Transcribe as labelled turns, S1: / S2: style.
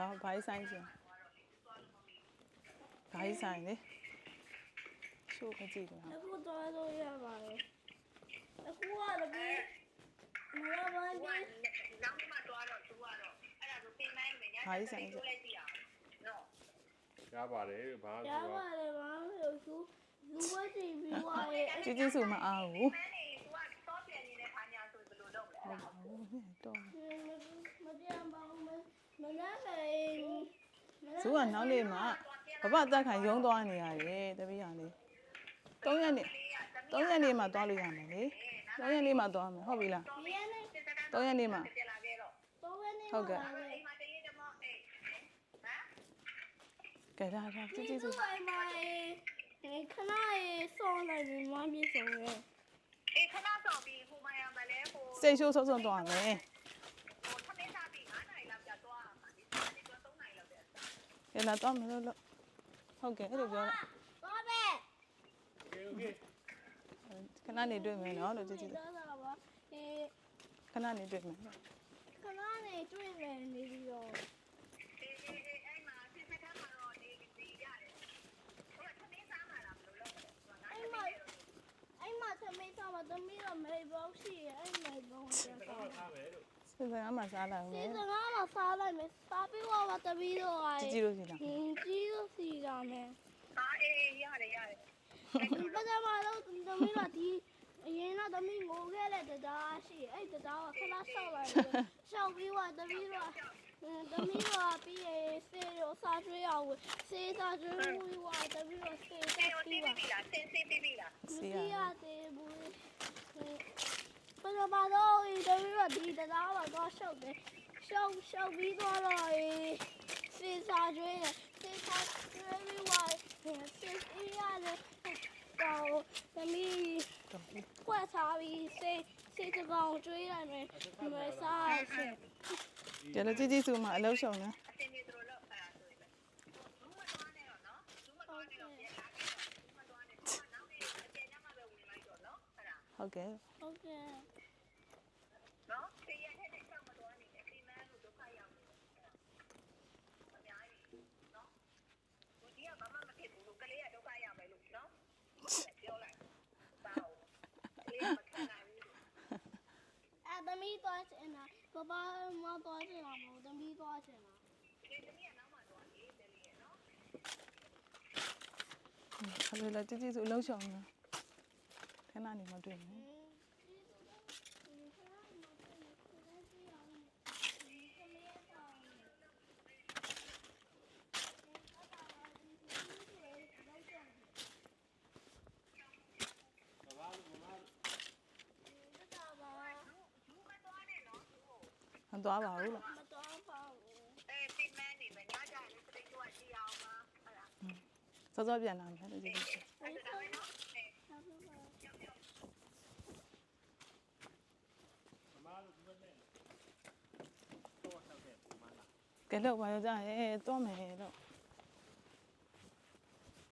S1: ဘာဆိုင်ချင်ဘာဆိုင်လေရှိုးမကြည့်ဘူး
S2: အခုတော့လို့ရပါတယ်အခုကလည်းမရပါဘူးနောက်မှတော့သူကတော့အဲ့ဒါဆိုပြင်မိုင်းမယ်ညနေဆိုင်ကျိုးလိုက်ကြည့်အောင်နော်
S3: ရပါတယ်ဘာ
S2: ရပါတယ်ဘာလို့သူဝတ်ကြည့်ပြီးသွားရဲ့
S1: ကြီးစုမအားဘူး
S2: မန်းနေ तू ကစောပြန်နေတဲ့ခါညာဆိုဘယ်လိုလုပ်လဲအဲ့ဒါ
S1: တော့
S2: မပြန်ပါဘူးမနာမယ်
S1: ဇူးကနောက်နေ့မှာဘဘတက်ခိုင်ရုံးသွားနေရတယ်တပည့်ရလေ3ရက်နေ့မှသွားလို့ရမယ်လေ3ရက်နေ့မှသွားမယ်ဟုတ်ပြီလား3ရက်နေ့မှဟုတ်ကဲ့ကဲဒါကြီးစု
S2: ခဏရေးစောလိုက်ပြီးမပြေဆုံးရဲ့အေးခဏစောပြီးဟိုမှာရမလဲဟို
S1: စိတ်ရှိုးဆုံးသွားမယ်
S2: ဟိုသမင်းစားပြီး9နာရီလောက်ကြာသွားမှာဒီနေ့တော့3နာရီလောက်တဲ့
S1: ကဲလာသွားမယ်လို့ဟုတ်ကဲ့အဲ့လိုပြောလိုက်
S2: သွားမယ်
S3: โอเค
S1: ခဏနေတွေ့မယ်နော်လို့ကြီး
S2: တော့တော့ပါအေး
S1: ခဏနေတွေ့မယ်
S2: ခဏနေတွေ့မယ်နေပြီးတော့အေးအဲ့မှာစစ်စစ်ထားမှာတော့နေရတယ်ဟိုသမင်းစားမှာလားဘယ်လိုလုပ်လဲအဲ့မှာသမင်းစားမှာသမီးတော့မေဘောက်ရှိရဲ့အဲ့မေဘောက်ကိုစား
S3: ထားမယ်လို့
S1: စဉ်းစားမှစားလိုက်မယ်
S2: ဒီစကားမှာစားလိုက်မယ်စားပြီးတော့သမီးတော့
S1: ကြီးလို့ရှိတာ
S2: ကြီးလို့စီတာမယ်အေးရတယ်ပထမတော့သမီးတော့ဒီအရင်တော့သမီးငိုခဲ့တဲ့တရားရှိအဲ့တရားကခဏဆောက်လိုက်တယ်ဆောက်ပြီးတော့သမီးတော့ပြီးရစေရောစားကျွေးအောင်စေးစားကျွေးပြီးတော့သမီးတော့စေးတက်ပြီးပါလားဆင်းပြီးပြီလားစီရတယ်ဘူးပထမတော့သမီးတော့ဒီတရားကတော့ဆောက်တယ်ရှောက်ပြီးတော့စေးစားကျွေးတယ်စေးစားကျွေးပြီးတော့စေးရတယ်တော့သမီးခွက်ထားပြီးစေးတကောင်ကျွေးလိုက်မယ်မစားရစေ
S1: ကျတော့ကြီးစုမှအလုံးရှုံနေ
S2: အစင်းနေတို့လောက်အဲ့ဒါဆိုရင်ဘူးမသွားနဲ့တော့နော်ဘူးမသွားနဲ့တော့ပြန်လာခဲ့တော့ဘူးမသွားနဲ့တော့နောက်နေ့အကျဉ်းညမှာပဲဝင်လိုက်တော့နော်အဲ့ဒါ
S1: ဟုတ်ကဲ့
S2: ဟုတ်ကဲ့နော်တရရက်နဲ့ချက်မသွားနေအပြင်မန်းလို့ဒုက္ခရောက်နေတယ်အများကြီးနော်သူကြီးကဘာမှမဖြစ်ဘူးလို့ကလေးကဒုက္ခရောက်မယ်လို့နော်ပြောလိုက်ပါဦးကလေးကမခံနိုင်ဘူးအဲ့သမီးသွားချင်တာပပမသွားချင်တာမဟုတ်သမီးသွားချင်တာဒီသမီးကနောက်မှသွားရေးတယ်လေနော်
S1: အဲ့လိုလားကြီးစုအလုံးရှုံနေခဏနေမှတွေ့မယ်
S3: ဘာလို့မမ
S1: မသွားပါဘူးလို့
S2: မတော်ပါဘူးအေးပြင်မန်းနေမယ်ညကြလည်းစိတ်ကြွရှိအောင်ပါဟုတ်လား
S1: စောစောပြန်လာမယ်လို့ကြီးစု
S2: အဲ့ဒါပဲနော်အေးဟုတ်ပါဘူး
S3: မမလို့ဒီမဲ့နဲ့တော့ဆောက်တဲ့ပုံမှန်လား
S1: ကဲလို့ပါရကြရဲသွားမယ်လို့